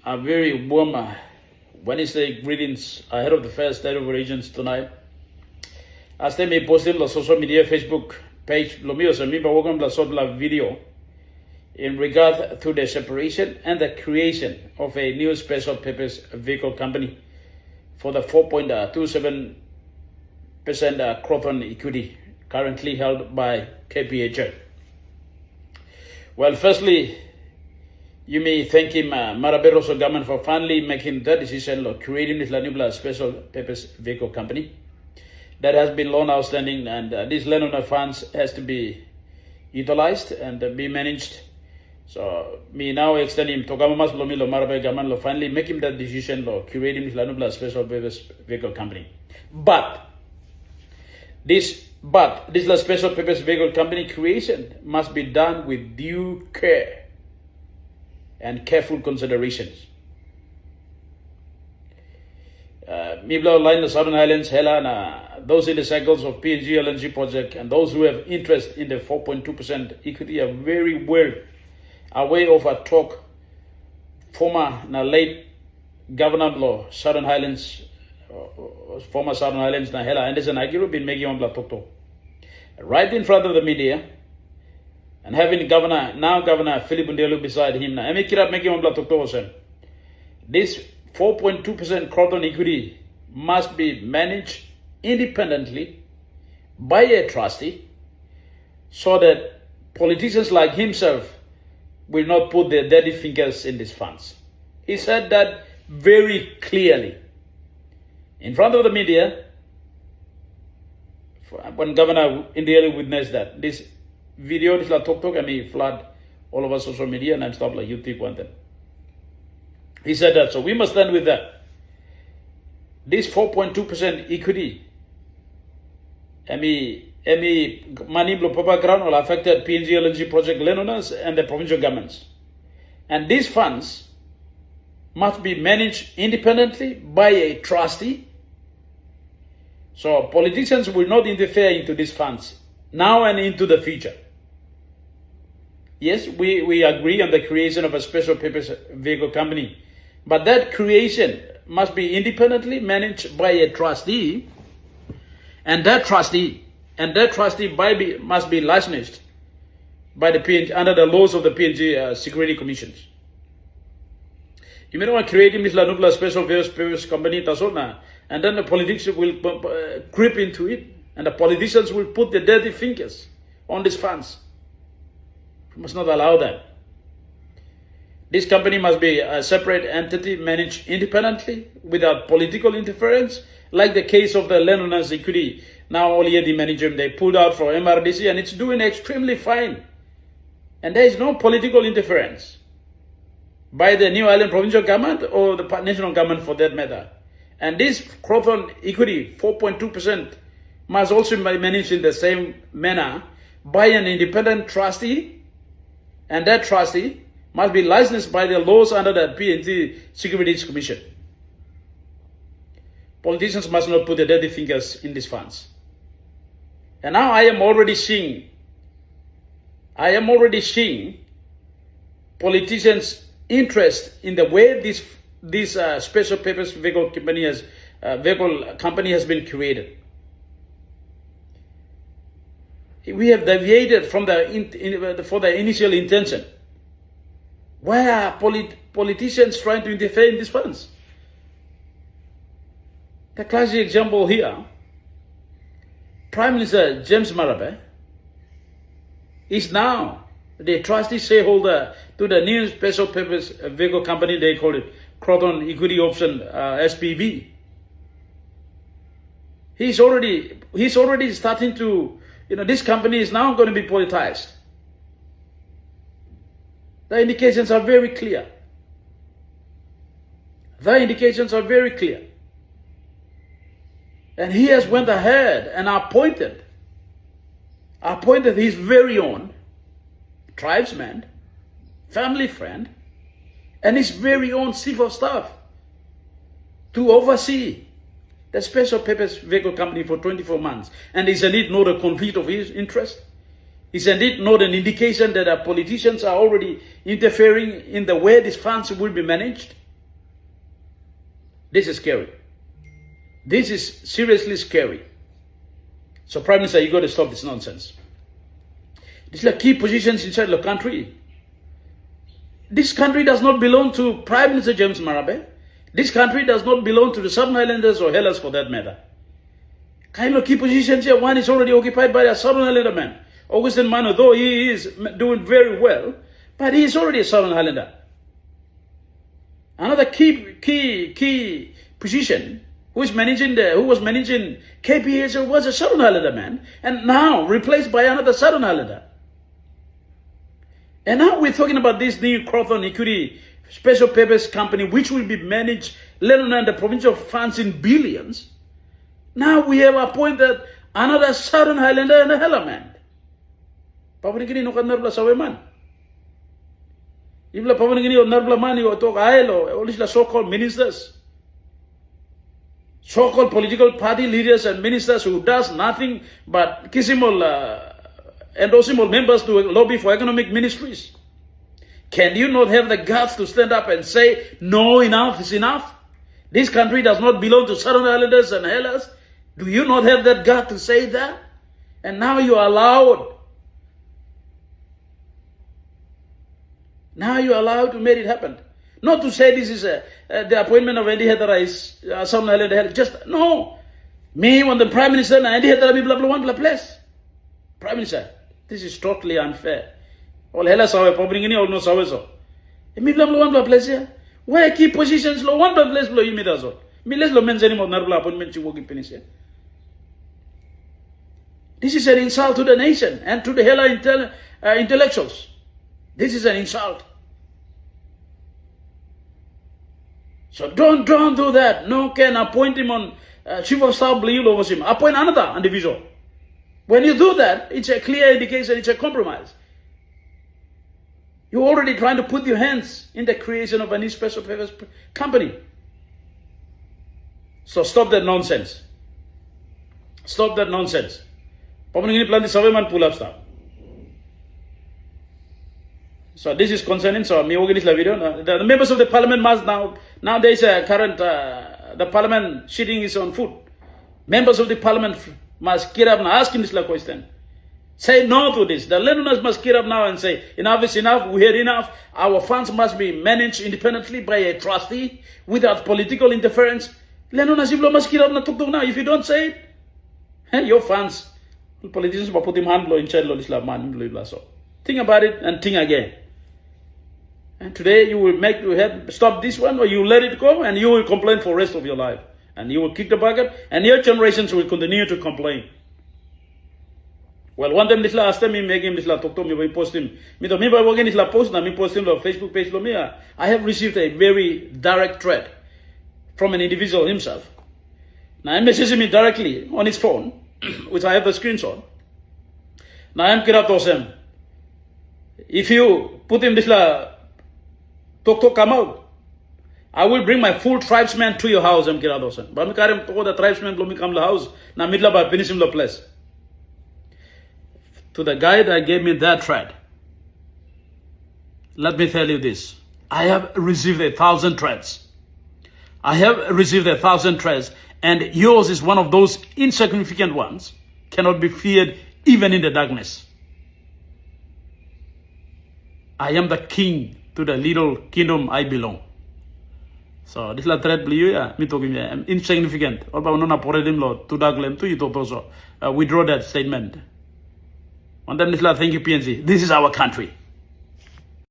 A very warm Wednesday greetings ahead of the first State of Regions tonight. As they may post in the social media Facebook page, Lomio Samiba welcome the Sodla video in regard to the separation and the creation of a new special purpose vehicle company for the 4.27% Kroton Equity currently held by KPHL. Well, firstly, you may thank him, Maraberoso government, for finally making that decision of creating this Lanubla special purpose vehicle company that has been loan outstanding, and this loan on the funds has to be utilized and be managed. So me now extending to government Marabe government finally making that decision of creating this Lanubla special purpose vehicle company. But this special purpose vehicle company creation must be done with due care and careful considerations. Mibla line the Southern Highlands, Hela, those in the cycles of PNG LNG project and those who have interest in the 4.2% equity are very well aware of a talk former late Governor Law Southern Highlands, former Southern Highlands na Hela Anderson Agiru been making on talk right in front of the media. And having Governor Philip Ndelu beside him now. This 4.2% Kroton Equity must be managed independently by a trustee so that politicians like himself will not put their dirty fingers in these funds. He said that very clearly in front of the media when Governor Ndelu witnessed that. This video is like talk and he flood all over social media and stuff like YouTube and them. He said that, so we must stand with that. This 4.2% equity, money blow proper ground will affected PNG LNG project landowners and the provincial governments. And these funds must be managed independently by a trustee. So politicians will not interfere into these funds now and into the future. Yes, we agree on the creation of a special purpose vehicle company, but that creation must be independently managed by a trustee, and that trustee must be licensed by the PNG under the laws of the PNG security commissions. You may not create this Lanubla special purpose company, and then the politicians will creep into it, and the politicians will put their dirty fingers on these funds. We must not allow that. This company must be a separate entity managed independently without political interference, like the case of the landowners equity. Now only the manager, they pulled out for MRDC and it's doing extremely fine. And there is no political interference by the New Island provincial government or the national government for that matter. And this Kroton Equity 4.2% must also be managed in the same manner by an independent trustee, and that trustee must be licensed by the laws under the PNG Securities Commission. Politicians must not put their dirty fingers in these funds. And now I am already seeing politicians' interest in the way this special purpose vehicle company has been created. We have deviated from the initial intention. Why are politicians trying to interfere in these funds? The classic example here, Prime Minister James Marape is now the trustee shareholder to the new special purpose vehicle company, they call it Kroton Equity Option SPV. He's already starting to, this company is now going to be politicized. The indications are very clear. And he has went ahead and appointed his very own tribesman, family friend, and his very own chief of staff to oversee the special purpose vehicle company for 24 months. And isn't it not a conflict of his interest? Isn't it not an indication that our politicians are already interfering in the way these funds will be managed? This is scary. This is seriously scary. So Prime Minister, you got to stop this nonsense. These are key positions inside the country. This country does not belong to Prime Minister James Marape. This country does not belong to the Southern Highlanders or Hellas for that matter. Kind of key positions here, one is already occupied by a Southern Highlander man. Augustine Mano, though he is doing very well, but he is already a Southern Highlander. Another key position, who was managing KPH was a Southern Highlander man, and now replaced by another Southern Highlander. And now we're talking about this new Kroton Equity special purpose company, which will be managed, let alone the provincial funds in billions. Now we have appointed another Southern Highlander and a Hella man. Papanigini no kanarbla saweman. Ibla papanigini o narbla mani o tok aelo, all these so-called ministers. So-called political party leaders and ministers who does nothing but kissimol endorsing members to lobby for economic ministries. Can you not have the guts to stand up and say, no, enough is enough? This country does not belong to Southern Highlanders and Hellas. Do you not have that gut to say that? And now you are allowed. Now you are allowed to make it happen. Not to say this is the appointment of Andy Hedera is Southern Highlander. Just, no. Me, when the Prime Minister, and Andy Hedera, blah, blah, blah, blah, place. Prime Minister, this is totally unfair. All Hellas are probably all no so. Me, blah, blah, blah, place here. Where key positions, low one place below you, me does all. Me, let's lo mention anymore, Narbla appointment you work in Penis here. This is an insult to the nation and to the Hella intellectuals. This is an insult. So don't do that. No can appoint him on chief of staff blue over him. Appoint another individual. When you do that, it's a clear indication, it's a compromise. You're already trying to put your hands in the creation of a new special purpose company. So stop that nonsense. Stop that nonsense. So this is concerning. So me organize la video. The members of the parliament must now there is a current the parliament sitting is on foot. Members of the parliament must get up and ask him this question. Say no to this. The landowners must get up now and say enough is enough. We had enough. Our funds must be managed independently by a trustee without political interference. Landowners must get up and talk now. If you don't say it, your funds. Politicians will put him hand blow in child man. So think about it and think again. And today you will stop this one, or you let it go, and you will complain for the rest of your life. And you will kick the bucket, and your generations will continue to complain. Well, one time this last time me make him this la talk to me by post him. Me to me by working this la post na me post him on Facebook page lo me. I have received a very direct threat from an individual himself. Now I'm messaging me directly on his phone, which I have the screenshot. Now I'm kira to him. If you put him this la talk come out, I will bring my full tribesmen to your house. I'm kira to him. But me karim to the tribesmen lo me come the house. Na midla ba finish him the place. To the guy that gave me that threat, let me tell you this. I have received 1,000 threats. I have received 1,000 threats, and yours is one of those insignificant ones, cannot be feared even in the darkness. I am the king to the little kingdom I belong. So this la threat me talking insignificant. Withdraw that statement. Thank you, PNC. This is our country.